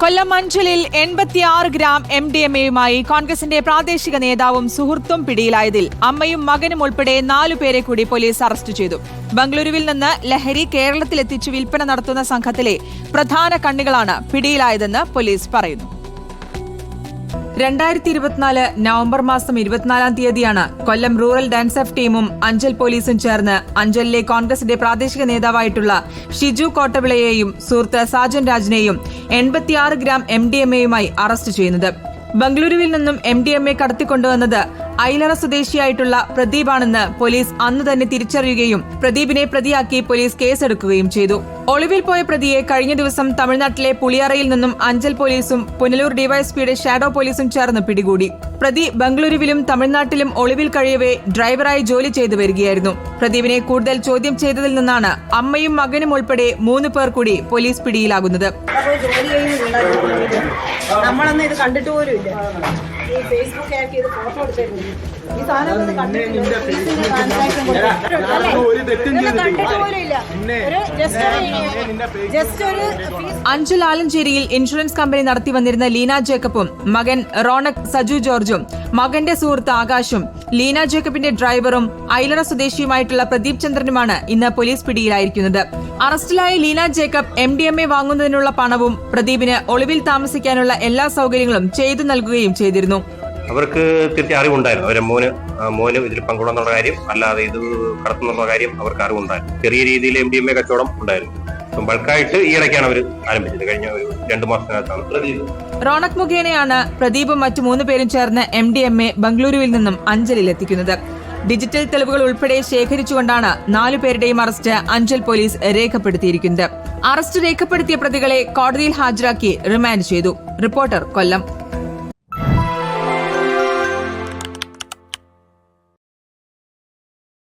കൊല്ലം അഞ്ചലിൽ 86 gram MDMA-യുമായി കോൺഗ്രസിന്റെ പ്രാദേശിക നേതാവും സുഹൃത്തും പിടിയിലായതിൽ അമ്മയും മകനും ഉൾപ്പെടെ 4 പേരെ കൂടി പോലീസ് അറസ്റ്റ് ചെയ്തു. ബംഗളൂരുവിൽ നിന്ന് ലഹരി കേരളത്തിലെത്തിച്ചു വിൽപ്പന നടത്തുന്ന സംഘത്തിലെ പ്രധാന കണ്ണികളാണ് പിടിയിലായതെന്ന് പോലീസ് പറയുന്നു. 2024 നവംബർ മാസം 24-ാം തീയതിയാണ് കൊല്ലം റൂറൽ ഡാൻസ് ഓഫ് ടീമും അഞ്ചൽ പോലീസും ചേർന്ന് അഞ്ചലിലെ കോൺഗ്രസിന്റെ പ്രാദേശിക നേതാവായിട്ടുള്ള ഷിജു കോട്ടവിളയെയും സുഹൃത്ത് സാജൻ രാജിനെയും 86 ഗ്രാം MDMA-യുമായി അറസ്റ്റ് ചെയ്യുന്നത്. ബംഗളൂരുവിൽ നിന്നും MDMA കടത്തിക്കൊണ്ടുവന്നത് ഐലറ സ്വദേശിയായിട്ടുള്ള പ്രദീപാണെന്ന് പോലീസ് അന്ന് തന്നെ തിരിച്ചറിയുകയും പ്രദീപിനെ പ്രതിയാക്കി പോലീസ് കേസെടുക്കുകയും ചെയ്തു. ഒളിവിൽ പോയ പ്രതിയെ കഴിഞ്ഞ ദിവസം തമിഴ്നാട്ടിലെ പുളിയറയിൽ നിന്നും അഞ്ചൽ പോലീസും പുനലൂർ ഡിവൈഎസ്പിയുടെ ഷാഡോ പോലീസും ചേർന്ന് പിടികൂടി. പ്രതി ബംഗളൂരുവിലും തമിഴ്നാട്ടിലും ഒളിവിൽ കഴിയവേ ഡ്രൈവറായി ജോലി ചെയ്തു വരികയായിരുന്നു. പ്രദീപിനെ കൂടുതൽ ചോദ്യം ചെയ്തതിൽ നിന്നാണ് അമ്മയും മകനും ഉൾപ്പെടെ 3 പേർ കൂടി പോലീസ് പിടിയിലാകുന്നത്. നമ്മളൊന്നും ഇത് കണ്ടിട്ട് പോലും ഇല്ല. ഈ ഫേസ്ബുക്ക് ആക്കി ഇത് ഫോട്ടോ എടുത്തേക്കുന്നു. ഈ സാധനം കണ്ടിട്ട് പോലും ഇല്ല. അഞ്ചൽ ആലഞ്ചേരിയിൽ ഇൻഷുറൻസ് കമ്പനി നടത്തി വന്നിരുന്ന ലീന ജേക്കബും മകൻ റോണക് സജു ജോർജും മകന്റെ സുഹൃത്ത് ആകാശും ലീന ജേക്കബിന്റെ ഡ്രൈവറും ഐലറ സ്വദേശിയുമായിട്ടുള്ള പ്രദീപ് ചന്ദ്രനുമാണ് ഇന്ന് പോലീസ് പിടിയിലായിരിക്കുന്നത്. അറസ്റ്റിലായ ലീന ജേക്കബ് MDMA വാങ്ങുന്നതിനുള്ള പണവും പ്രദീപിന് ഒളിവിൽ താമസിക്കാനുള്ള എല്ലാ സൗകര്യങ്ങളും ചെയ്തു നൽകുകയും ചെയ്തിരുന്നു. അവർക്ക് തീർച്ചയായും അറിവുണ്ടായിരുന്നു. അവരെ മോന് ഇതിൽ പങ്കുകൊള്ളുന്നുള്ള കാര്യം, അല്ലാതെ ഇത് കടത്തുന്നുള്ള കാര്യം അവർക്ക് അറിവുണ്ടായിരുന്നു. ചെറിയ രീതിയിൽ MDMA കച്ചവടം ഉണ്ടായിരുന്നു. ബൾക്കായിട്ട് ഈ ഇടയ്ക്കാണ് അവർ ആരംഭിച്ചത്. കഴിഞ്ഞ ഒരു 2 മാസത്തിനകത്താണ് പ്രദീപ്. റോണക് മുഖേനയാണ് പ്രദീപും മറ്റു 3 പേരും ചേർന്ന് MDMA ബംഗളൂരുവിൽ നിന്നും അഞ്ചലിൽ എത്തിക്കുന്നത്. ഡിജിറ്റൽ തെളിവുകൾ ഉൾപ്പെടെ ശേഖരിച്ചുകൊണ്ടാണ് 4 പേരുടെയും അറസ്റ്റ് അഞ്ചൽ പോലീസ് രേഖപ്പെടുത്തിയിരിക്കുന്നത്. അറസ്റ്റ് രേഖപ്പെടുത്തിയ പ്രതികളെ കോടതിയിൽ ഹാജരാക്കി റിമാൻഡ് ചെയ്തു. റിപ്പോർട്ടർ, കൊല്ലം.